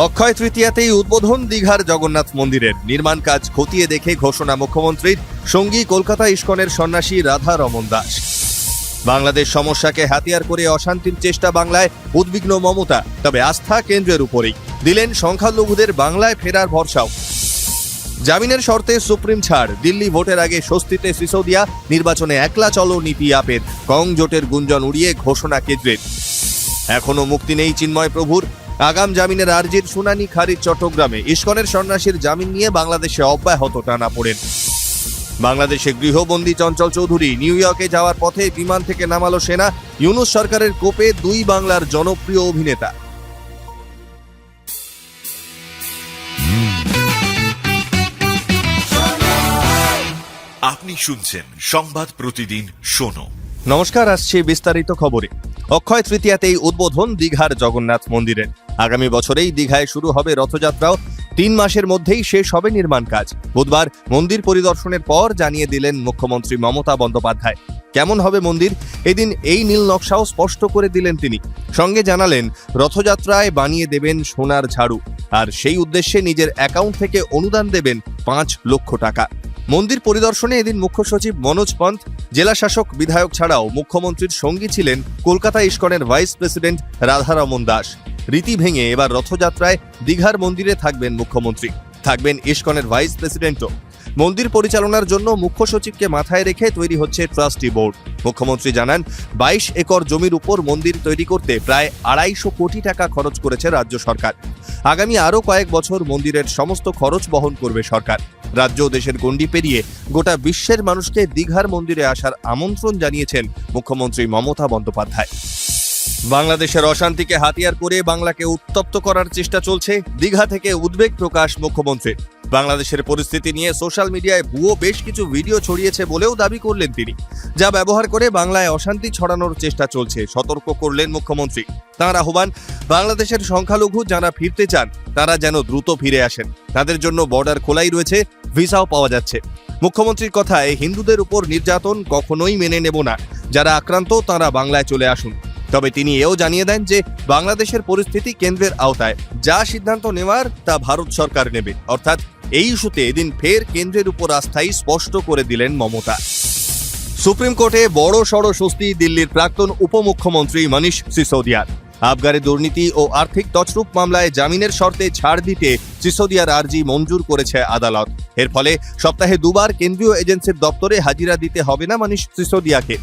অক্ষয় তৃতীয়াতেই উদ্বোধন দীঘার জগন্নাথ মন্দিরের নির্মাণ কাজ খতিয়ে দেখে ঘোষণা মুখ্যমন্ত্রীর, সঙ্গী কলকাতা ইস্কনের সন্ন্যাসী রাধা রমন দাস। বাংলাদেশ সমস্যাকে হাতিয়ার করে অশান্তির চেষ্টা বাংলায়, উদ্বিগ্ন মমতা, তবে আস্থা কেন্দ্রের উপরেই। দিলেন সংখ্যালঘুদের বাংলায় ফেরার ভরসাও। জামিনের শর্তে সুপ্রিম ছাড়, দিল্লি ভোটের আগে স্বস্তিতে সিসোদিয়া, নির্বাচনে একলা চলো নীতি আপের, কং জোটের গুঞ্জন উড়িয়ে ঘোষণা কেন্দ্রের। এখনো মুক্তি নেই চিন্ময় প্রভুর, আগাম জামিনের আর্জির শুনানি খারিজ চট্টগ্রামে, ইস্কনের সন্ন্যাসীর জামিন নিয়ে বাংলাদেশে অব্যাহত টানাপোড়েন। বাংলাদেশে গৃহবন্দী চঞ্চল চৌধুরী, নিউ ইয়র্কে যাওয়ার পথে বিমান থেকে নামালো সেনা, ইউনূস সরকারের কোপে দুই বাংলার জনপ্রিয় অভিনেতা। আপনি শুনছেন সংবাদ প্রতিদিন শোনো। নমস্কার, আসছে বিস্তারিত খবরে। অক্ষয় তৃতীয়াতেই উদ্বোধন দীঘার জগন্নাথ মন্দিরের। আগামী বছরেই দীঘায় শুরু হবে রথযাত্রাও, 3 মাসের মধ্যেই শেষ হবে নির্মাণ কাজ। বুধবার মন্দির পরিদর্শনের পর জানিয়ে দিলেন মুখ্যমন্ত্রী মমতা বন্দ্যোপাধ্যায়। কেমন হবে মন্দির, এদিন এই নীল নকশাও স্পষ্ট করে দিলেন তিনি। সঙ্গে জানালেন রথযাত্রায় বানিয়ে দেবেন সোনার ঝাড়ু, আর সেই উদ্দেশ্যে নিজের অ্যাকাউন্ট থেকে অনুদান দেবেন 5 লক্ষ টাকা। মন্দির পরিদর্শনে এদিন মুখ্য সচিব মনোজ পন্থ, জেলা শাসক, বিধায়ক ছাড়াও মুখ্যমন্ত্রীর সঙ্গী ছিলেন কলকাতা ইস্কনের ভাইস প্রেসিডেন্ট রাধা রমন দাস। রীতি ভেঙে এবার রথযাত্রায় দীঘার মন্দিরে থাকবেন মুখ্যমন্ত্রী, থাকবেন ইস্কনের ভাইস প্রেসিডেন্টও। মন্দির পরিচালনার জন্য মুখ্য সচিবকে মাথায় রেখে তৈরি হচ্ছে ট্রাস্টি বোর্ড। মুখ্যমন্ত্রী জানান, 22 একর জমির উপর মন্দির তৈরি করতে প্রায় 250 কোটি টাকা খরচ করেছে রাজ্য সরকার। আগামী আরও কয়েক বছর মন্দিরের সমস্ত খরচ বহন করবে সরকার। রাজ্য দেশের গণ্ডি পেরিয়ে গোটা বিশ্বের মানুষকে দীঘার মন্দিরে আসার আমন্ত্রণ জানিয়েছেন মুখ্যমন্ত্রী মমতা বন্দ্যোপাধ্যায়। বাংলাদেশের অশান্তিকে হাতিয়ার করে বাংলাকে উত্তপ্ত করার চেষ্টা চলছে, দীঘা থেকে উদ্বেগ প্রকাশ মুখ্যমন্ত্রীর। বাংলাদেশের পরিস্থিতি নিয়ে সোশ্যাল মিডিয়ায় ভুয়ো বেশ কিছু ভিডিও ছড়িয়েছে বলেও দাবি করলেন তিনি, যা ব্যবহার করে বাংলায় অশান্তি ছড়ানোর চেষ্টা চলছে, সতর্ক করলেন মুখ্যমন্ত্রী। তাঁর আহ্বান, বাংলাদেশের সংখ্যালঘু যারা ফিরতে চান তারা যেন দ্রুত ফিরে আসেন। তাদের জন্য বর্ডার খোলাই রয়েছে, ভিসাও পাওয়া যাচ্ছে। মুখ্যমন্ত্রীর কথায়, হিন্দুদের উপর নির্যাতন কখনোই মেনে নেব না, যারা আক্রান্ত তারা বাংলায় চলে আসুন। তবে তিনি এও জানিয়ে দেন যে বাংলাদেশের পরিস্থিতি কেন্দ্রের আওতায়, যা সিদ্ধান্ত নেওয়ার তা ভারত সরকার নেবে। অর্থাৎ এই ইস্যুতে এদিন ফের কেন্দ্রের উপর আস্থাই স্পষ্ট করে দিলেন মমতা। সুপ্রিম কোর্টে বড় সড় স্বস্তি দিল্লির প্রাক্তন উপমুখ্যমন্ত্রী মনীষ সিসোদিয়ার। আবগারি দুর্নীতি ও আর্থিক তছরূপ মামলায় জামিনের শর্তে ছাড় দিতে সিসোদিয়ার আর্জি মঞ্জুর করেছে আদালত। এর ফলে সপ্তাহে 2 বার কেন্দ্রীয় এজেন্সির দপ্তরে হাজিরা দিতে হবে না মনীষ সিসোদিয়াকে।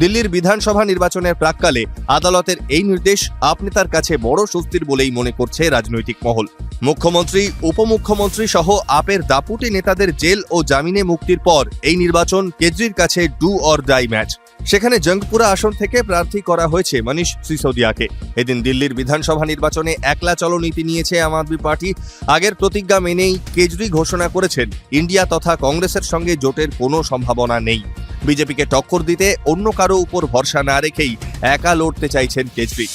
দিল্লির বিধানসভা নির্বাচনের প্রাক্কালে আদালতের এই নির্দেশ আপ নেতার কাছে বড় স্বস্তির বলেই মনে করছে রাজনৈতিক মহল। মুখ্যমন্ত্রী, উপমুখ্যমন্ত্রী সহ আপের দাপুটে নেতাদের জেল ও জামিনে মুক্তির পর এই নির্বাচন কেজরির কাছে ডু অর ডাই ম্যাচ। সেখানে জঙ্গপুরা আসন থেকে প্রার্থী করা হয়েছে মনীষ সিসোদিয়াকে। এদিন দিল্লির বিধানসভা নির্বাচনে একলা চলো নীতি নিয়েছে আম আদমি পার্টি। আগের প্রতিজ্ঞা মেনেই কেজরি ঘোষণা করেছেন, ইন্ডিয়া তথা কংগ্রেসের সঙ্গে জোটের কোনো সম্ভাবনা নেই। বিজেপিকে টক্কর দিতে অন্য কারো উপর ভরসা না রেখেই একা লড়তে চাইছেন কেজরি।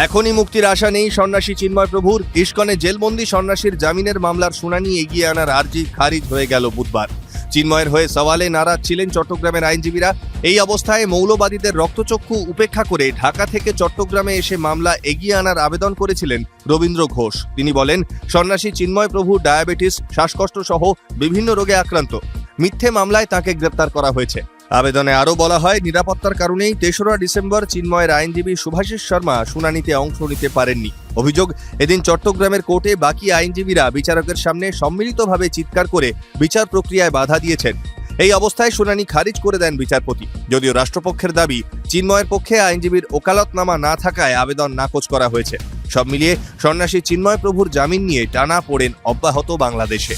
এখনই মুক্তির আশা নেই সন্ন্যাসী চিন্ময় প্রভুর। ইস্কনে জেলবন্দি সন্ন্যাসীর জামিনের মামলার শুনানি এগিয়ে আনার আর্জি খারিজ হয়ে গেল বুধবার। চিন্ময়ের হয়ে সওয়ালে নারাজ ছিলেন চট্টগ্রামের আইনজীবীরা। এই অবস্থায় মৌলবাদীদের রক্তচক্ষু উপেক্ষা করে ঢাকা থেকে চট্টগ্রামে এসে মামলা এগিয়ে আনার আবেদন করেছিলেন রবীন্দ্র ঘোষ। তিনি বলেন, সন্ন্যাসী চিন্ময় প্রভু ডায়াবেটিস, শ্বাসকষ্ট সহ বিভিন্ন রোগে আক্রান্ত। মিথ্যে মামলায় তাকে গ্রেপ্তার করা হয়েছে। আবেদনে আরও বলা হয়, নিরাপত্তার কারণেই 3রা ডিসেম্বর চিন্ময়ের আইনজীবী শুভাশিস শর্মা শুনানিতে অংশ নিতে পারেননি। অভিযোগ, এদিন চট্টগ্রামের কোর্টে বাকি আইনজীবীরা বিচারকের সামনে সম্মিলিতভাবে চিৎকার করে বিচার প্রক্রিয়ায় বাধা দিয়েছেন। এই অবস্থায় শুনানি খারিজ করে দেন বিচারপতি। যদিও রাষ্ট্রপক্ষের দাবি, চিন্ময়ের পক্ষে আইনজীবীর ওকালতনামা না থাকায় আবেদন নাকচ করা হয়েছে। সব মিলিয়ে সন্ন্যাসী চিন্ময় প্রভুর জামিন নিয়ে টানাপোড়েন অব্যাহত বাংলাদেশে।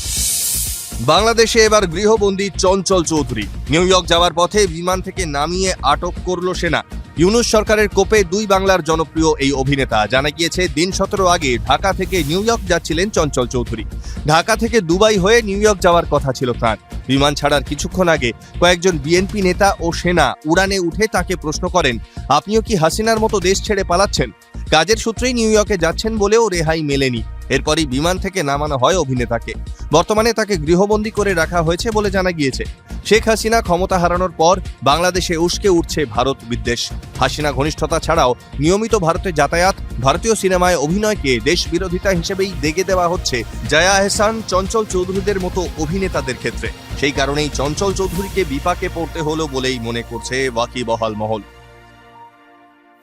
বাংলাদেশে এবার গৃহবন্দী চঞ্চল চৌধুরী। নিউ ইয়র্ক যাওয়ার পথে বিমান থেকে নামিয়ে আটক করল সেনা। ইউনূস সরকারের কোপে দুই বাংলার জনপ্রিয় এই অভিনেতা। জানা গিয়েছে, দিন 17 আগে ঢাকা থেকে নিউ ইয়র্ক যাচ্ছিলেন চঞ্চল চৌধুরী। ঢাকা থেকে দুবাই হয়ে নিউ ইয়র্ক যাওয়ার কথা ছিল তাঁর। বিমান ছাড়ার কিছুক্ষণ আগে কয়েকজন বিএনপি নেতা ও সেনা উড়ানে উঠে তাকে প্রশ্ন করেন, আপনিও কি হাসিনার মতো দেশ ছেড়ে পালাচ্ছেন? কাজের সূত্রেই নিউ ইয়র্কে যাচ্ছেন বলেও রেহাই মেলেনি। এরপরই বিমান থেকে নামানো হয় অভিনেতাকে। বর্তমানে তাকে গৃহবন্দী করে রাখা হয়েছে বলে জানা গিয়েছে। শেখ হাসিনা ক্ষমতা হারানোর পর বাংলাদেশে উস্কে উঠছে ভারত বিদ্বেষ। হাসিনা ঘনিষ্ঠতা ছাড়াও নিয়মিত ভারতে যাতায়াত, ভারতীয় সিনেমায় অভিনয়কে দেশ বিরোধিতা হিসেবেই দেগে দেওয়া হচ্ছে জয়া আহসান, চঞ্চল চৌধুরীদের মতো অভিনেতাদের ক্ষেত্রে। সেই কারণেই চঞ্চল চৌধুরীকে বিপাকে পড়তে হলো বলেই মনে করছে ওয়াকিবহাল মহল।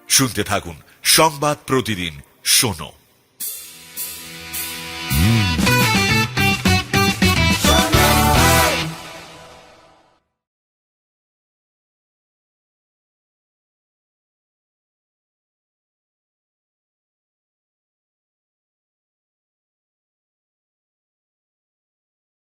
শুনতে থাকুন সংবাদ প্রতিদিন শোনো।